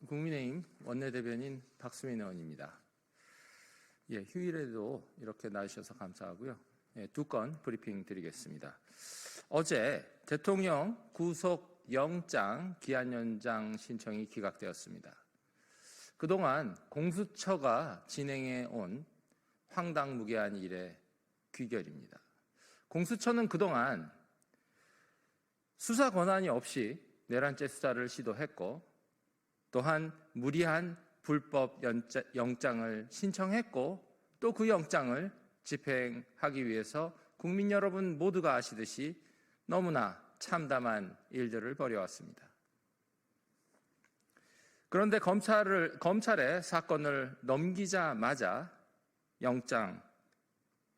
국민의힘 원내대변인 박수민 의원입니다. 휴일에도 이렇게 나와주셔서 감사하고요. 두 건 브리핑 드리겠습니다. 어제 대통령 구속영장 기한 연장 신청이 기각되었습니다. 그동안 공수처가 진행해 온 황당무계한 일의 귀결입니다. 공수처는 그동안 수사 권한이 없이 내란죄 수사를 시도했고, 또한 무리한 불법 영장을 신청했고, 또 그 영장을 집행하기 위해서 국민 여러분 모두가 아시듯이 너무나 참담한 일들을 벌여왔습니다. 그런데 검찰에 사건을 넘기자마자 영장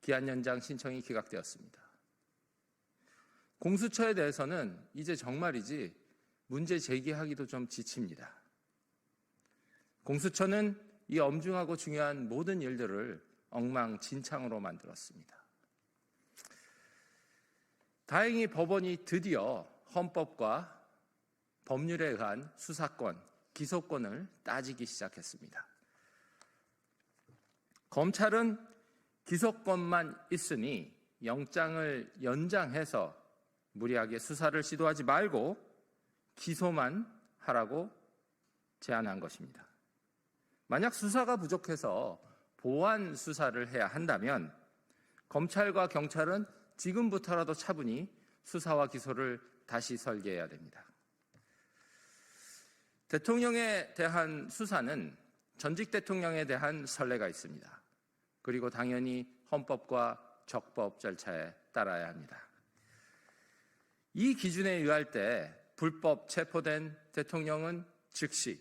기한 연장 신청이 기각되었습니다. 공수처에 대해서는 이제 정말이지 문제 제기하기도 좀 지칩니다. 공수처는 이 엄중하고 중요한 모든 일들을 엉망진창으로 만들었습니다. 다행히 법원이 드디어 헌법과 법률에 의한 수사권, 기소권을 따지기 시작했습니다. 검찰은 기소권만 있으니 영장을 연장해서 무리하게 수사를 시도하지 말고 기소만 하라고 제안한 것입니다. 만약 수사가 부족해서 보완 수사를 해야 한다면 검찰과 경찰은 지금부터라도 차분히 수사와 기소를 다시 설계해야 됩니다. 대통령에 대한 수사는 전직 대통령에 대한 선례가 있습니다. 그리고 당연히 헌법과 적법 절차에 따라야 합니다. 이 기준에 의할 때 불법 체포된 대통령은 즉시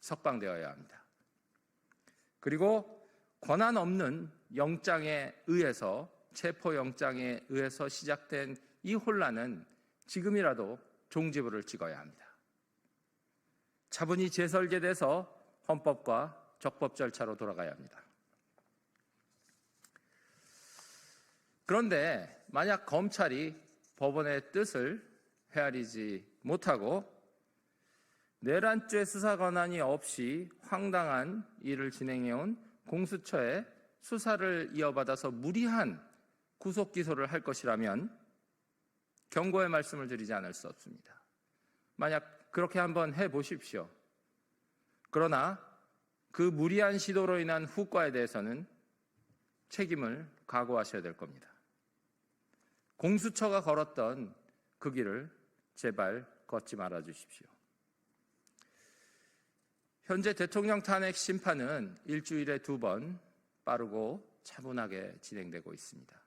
석방되어야 합니다. 그리고 권한 없는 영장에 의해서, 체포영장에 의해서 시작된 이 혼란은 지금이라도 종지부를 찍어야 합니다. 차분히 재설계돼서 헌법과 적법 절차로 돌아가야 합니다. 그런데 만약 검찰이 법원의 뜻을 헤아리지 못하고 내란죄 수사 권한이 없이 황당한 일을 진행해온 공수처에 수사를 이어받아서 무리한 구속 기소를 할 것이라면 경고의 말씀을 드리지 않을 수 없습니다. 만약 그렇게 한번 해보십시오. 그러나 그 무리한 시도로 인한 후과에 대해서는 책임을 각오하셔야 될 겁니다. 공수처가 걸었던 그 길을 제발 걷지 말아 주십시오. 현재 대통령 탄핵 심판은 일주일에 2번 빠르고 차분하게 진행되고 있습니다.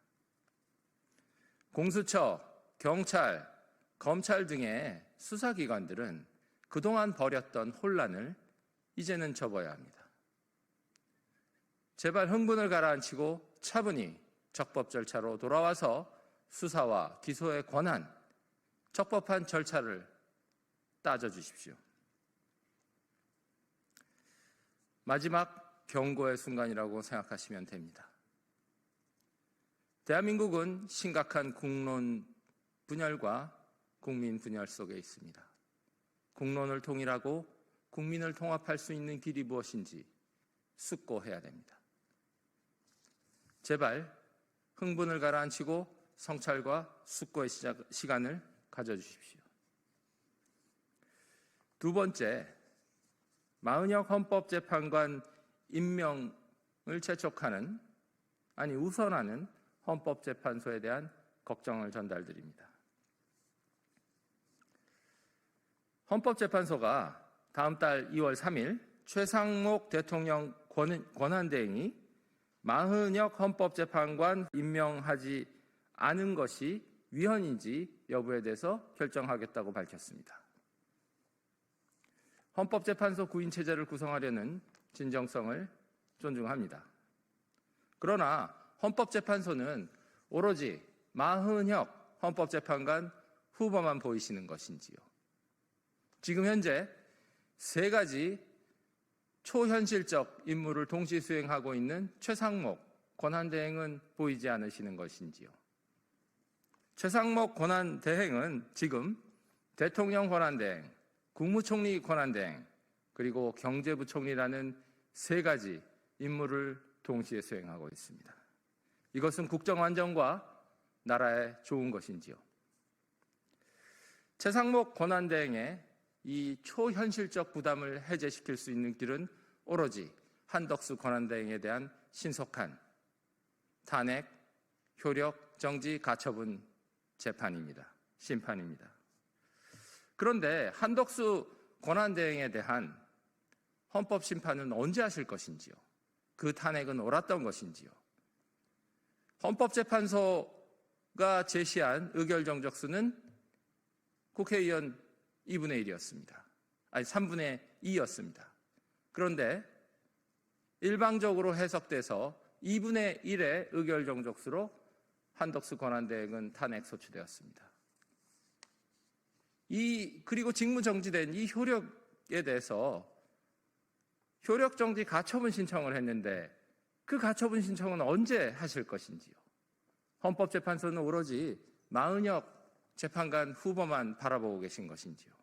공수처, 경찰, 검찰 등의 수사기관들은 그동안 벌였던 혼란을 이제는 접어야 합니다. 제발 흥분을 가라앉히고 차분히 적법 절차로 돌아와서 수사와 기소의 권한, 적법한 절차를 따져주십시오. 마지막 경고의 순간이라고 생각하시면 됩니다. 대한민국은 심각한 국론 분열과 국민 분열 속에 있습니다. 국론을 통일하고 국민을 통합할 수 있는 길이 무엇인지 숙고해야 됩니다. 제발 흥분을 가라앉히고 성찰과 숙고의 시간을 가져주십시오. 두 번째, 마은혁 헌법재판관 임명을 우선하는 헌법재판소에 대한 걱정을 전달드립니다. 헌법재판소가 다음 달 2월 3일 최상목 대통령 권한대행이 마은혁 헌법재판관 임명하지 않은 것이 위헌인지 여부에 대해서 결정하겠다고 밝혔습니다. 헌법재판소 구인체제를 구성하려는 진정성을 존중합니다. 그러나 헌법재판소는 오로지 마은혁 헌법재판관 후보만 보이시는 것인지요? 지금 현재 3가지 초현실적 임무를 동시 수행하고 있는 최상목 권한대행은 보이지 않으시는 것인지요? 최상목 권한대행은 지금 대통령 권한대행, 국무총리 권한대행, 그리고 경제부총리라는 세 가지 임무를 동시에 수행하고 있습니다. 이것은 국정 안정과 나라에 좋은 것인지요? 최상목 권한대행의 이 초현실적 부담을 해제시킬 수 있는 길은 오로지 한덕수 권한대행에 대한 신속한 탄핵, 효력, 정지, 가처분 재판입니다. 심판입니다. 그런데 한덕수 권한대행에 대한 헌법심판은 언제 하실 것인지요? 그 탄핵은 옳았던 것인지요? 헌법재판소가 제시한 의결정적수는 국회의원 2분의 1이었습니다. 아니 3분의 2였습니다. 그런데 일방적으로 해석돼서 2분의 1의 의결정적수로 한덕수 권한대행은 탄핵 소추되었습니다. 그리고 직무정지된 이 효력에 대해서 효력정지 가처분 신청을 했는데 그 가처분 신청은 언제 하실 것인지요? 헌법재판소는 오로지 마은혁 재판관 후보만 바라보고 계신 것인지요?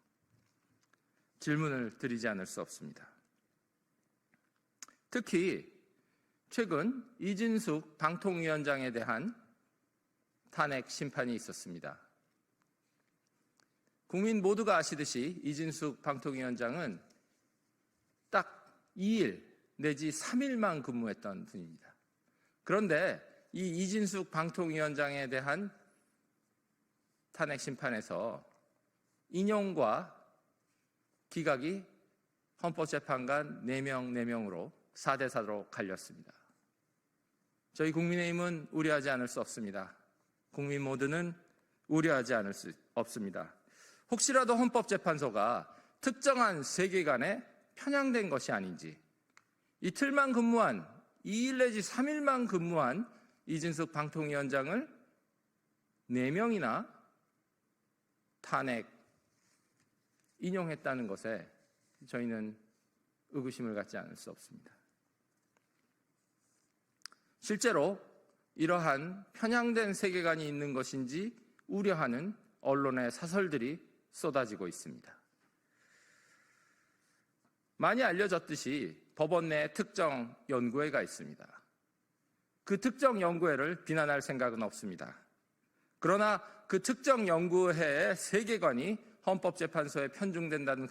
질문을 드리지 않을 수 없습니다. 특히 최근 이진숙 방통위원장에 대한 탄핵 심판이 있었습니다. 국민 모두가 아시듯이 이진숙 방통위원장은 딱 2일 내지 3일만 근무했던 분입니다. 그런데 이 이진숙 방통위원장에 대한 탄핵 심판에서 인용과 기각이 헌법재판관 4명으로 4대 4로 갈렸습니다. 저희 국민의힘은 우려하지 않을 수 없습니다. 국민 모두는 우려하지 않을 수 없습니다. 혹시라도 헌법재판소가 특정한 세계관에 편향된 것이 아닌지, 이틀만 근무한 2일 내지 3일만 근무한 이진숙 방통위원장을 4명이나 탄핵 인용했다는 것에 저희는 의구심을 갖지 않을 수 없습니다. 실제로 이러한 편향된 세계관이 있는 것인지 우려하는 언론의 사설들이 쏟아지고 있습니다. 많이 알려졌듯이 법원 내 특정 연구회가 있습니다. 그 특정 연구회를 비난할 생각은 없습니다. 그러나 그 특정 연구회의 세계관이 헌법재판소에 편중된다는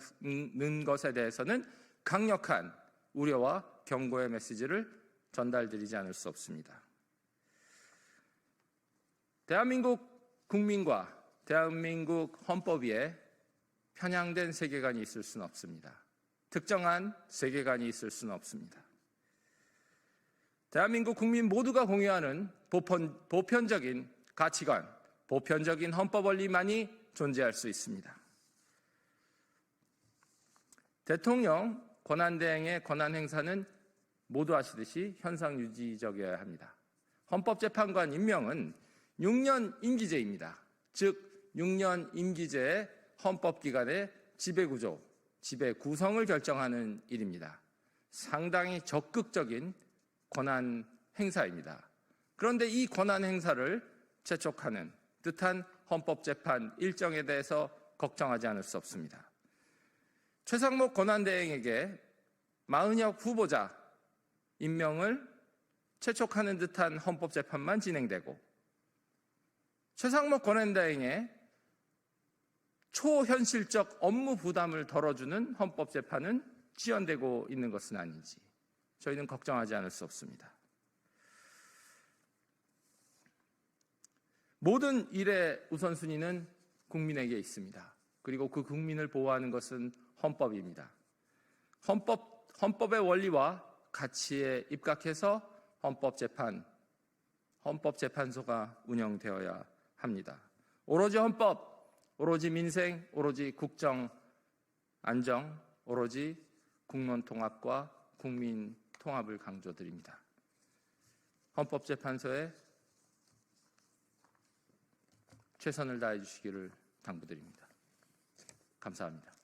것에 대해서는 강력한 우려와 경고의 메시지를 전달드리지 않을 수 없습니다. 대한민국 국민과 대한민국 헌법 위에 편향된 세계관이 있을 수는 없습니다. 특정한 세계관이 있을 수는 없습니다. 대한민국 국민 모두가 공유하는 보편적인 가치관, 보편적인 헌법 원리만이 존재할 수 있습니다. 대통령 권한대행의 권한 행사는 모두 아시듯이 현상 유지적이어야 합니다. 헌법재판관 임명은 6년 임기제입니다. 즉 6년 임기제의 헌법기관의 지배구조, 지배 구성을 결정하는 일입니다. 상당히 적극적인 권한 행사입니다. 그런데 이 권한 행사를 재촉하는 듯한 헌법재판 일정에 대해서 걱정하지 않을 수 없습니다. 최상목 권한대행에게 마은혁 후보자 임명을 재촉하는 듯한 헌법재판만 진행되고 최상목 권한대행의 초현실적 업무 부담을 덜어주는 헌법재판은 지연되고 있는 것은 아닌지 저희는 걱정하지 않을 수 없습니다. 모든 일의 우선순위는 국민에게 있습니다. 그리고 그 국민을 보호하는 것은 헌법입니다. 헌법의 원리와 가치에 입각해서 헌법재판소가 운영되어야 합니다. 오로지 헌법, 오로지 민생, 오로지 국정 안정, 오로지 국론 통합과 국민 통합을 강조드립니다. 헌법재판소에 최선을 다해 주시기를 당부드립니다. 감사합니다.